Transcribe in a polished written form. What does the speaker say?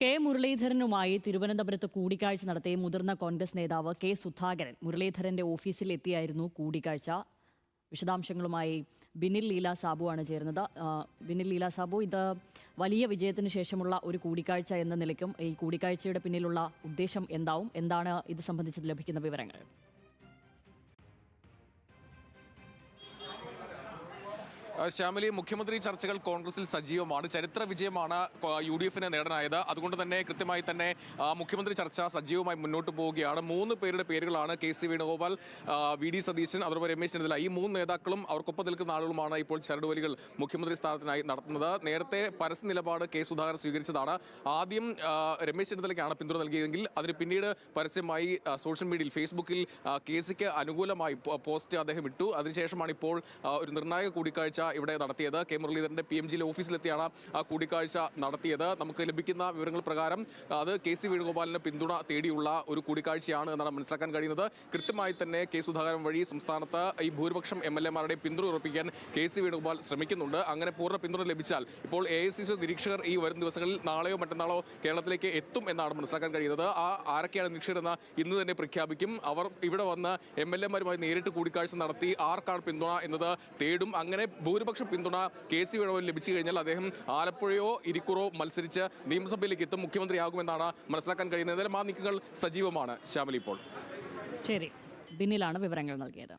K മുരളീധരനുമായി തിരുവനന്തപുരത്ത് കൂടിക്കാഴ്ച നടത്തിയ മുതിർന്ന കോൺഗ്രസ് നേതാവ് കെ സുധാകരൻ മുരളീധരന്റെ ഓഫീസിൽ എത്തിയായിരുന്നു കൂടിക്കാഴ്ച. വിശദാംശങ്ങളുമായി ബിനിൽ ലീല സാബു ആണ് ചേരുന്നത്. ബിനിൽ ലീല സാബു, ഇത് വലിയ വിജയത്തിന് ശേഷമുള്ള ഒരു കൂടിക്കാഴ്ച എന്ന നിലയ്ക്കും ഈ കൂടിക്കാഴ്ചയുടെ പിന്നിലുള്ള ഉദ്ദേശം എന്താണ് ഇത് സംബന്ധിച്ച് ലഭിക്കുന്ന വിവരങ്ങൾ? ശ്യാമലി, മുഖ്യമന്ത്രി ചർച്ചകൾ കോൺഗ്രസിൽ സജീവമാണ്. ചരിത്ര വിജയമാണ് UDF-ന് നേടാനായത്. അതുകൊണ്ട് തന്നെ കൃത്യമായി തന്നെ മുഖ്യമന്ത്രി ചർച്ച സജീവമായി മുന്നോട്ട് പോവുകയാണ്. 3 പേരുടെ പേരുകളാണ് KC വേണുഗോപാൽ, VD സതീശൻ, അതുപോലെ രമേശ് ചെന്നിത്തല. ഈ 3 നേതാക്കളും അവർക്കൊപ്പം നിൽക്കുന്ന ആളുകളുമാണ് ഇപ്പോൾ ചരടുവലികൾ മുഖ്യമന്ത്രി സ്ഥാനത്തിനായി നടത്തുന്നത്. നേരത്തെ പരസ്യ നിലപാട് കെ സുധാകരൻ സ്വീകരിച്ചതാണ്. ആദ്യം രമേശ് ചെന്നിത്തലയ്ക്കാണ് പിന്തുണ നൽകിയതെങ്കിൽ അതിന് പിന്നീട് പരസ്യമായി സോഷ്യൽ മീഡിയയിൽ ഫേസ്ബുക്കിൽ KCക്ക് അനുകൂലമായി പോസ്റ്റ് അദ്ദേഹം ഇട്ടു. അതിനുശേഷമാണ് ഇപ്പോൾ ഒരു നിർണായക കൂടിക്കാഴ്ച ഇവിടെ നടത്തിയത്. കെ മുരളീധരന്റെ PMGയിലെ ഓഫീസിലെത്തിയാണ് ആ കൂടിക്കാഴ്ച നടത്തിയത്. നമുക്ക് ലഭിക്കുന്ന വിവരങ്ങൾ പ്രകാരം അത് KC വേണുഗോപാലിന് പിന്തുണ തേടിയുള്ള ഒരു കൂടിക്കാഴ്ചയാണ് എന്നാണ് മനസ്സിലാക്കാൻ കഴിയുന്നത്. കൃത്യമായി തന്നെ കെ സുധാകരൻ വഴി സംസ്ഥാനത്ത് ഈ ഭൂരിപക്ഷം MLA-മാരുടെ പിന്തുണ ഉറപ്പിക്കാൻ KC വേണുഗോപാൽ ശ്രമിക്കുന്നുണ്ട്. അങ്ങനെ പൂർണ്ണ പിന്തുണ ലഭിച്ചാൽ ഇപ്പോൾ AICC നിരീക്ഷകർ ഈ വരും ദിവസങ്ങളിൽ നാളെയോ മറ്റന്നാളോ കേരളത്തിലേക്ക് എത്തും എന്നാണ് മനസ്സിലാക്കാൻ കഴിയുന്നത്. ആരൊക്കെയാണ് നിരീക്ഷകർ എന്ന് ഇന്ന് തന്നെ പ്രഖ്യാപിക്കും. അവർ ഇവിടെ വന്ന് MLA-മാരുമായി നേരിട്ട് കൂടിക്കാഴ്ച നടത്തി ആർക്കാണ് പിന്തുണ എന്നത് തേടും. അങ്ങനെ ഭൂരിപക്ഷം പിന്തുണ KC വേണുഗോപാൽ ലഭിച്ചു കഴിഞ്ഞാൽ അദ്ദേഹം ആലപ്പുഴയോ ഇരിക്കൂറോ മത്സരിച്ച് നിയമസഭയിലേക്ക് എത്തും, മുഖ്യമന്ത്രിയാകുമെന്നാണ് മനസ്സിലാക്കാൻ കഴിയുന്നത്. ആ നീക്കങ്ങൾ സജീവമാണ് ശ്യാമലി. ഇപ്പോൾ ശരി, ബിന്നിലാണ് വിവരങ്ങൾ നൽകിയത്.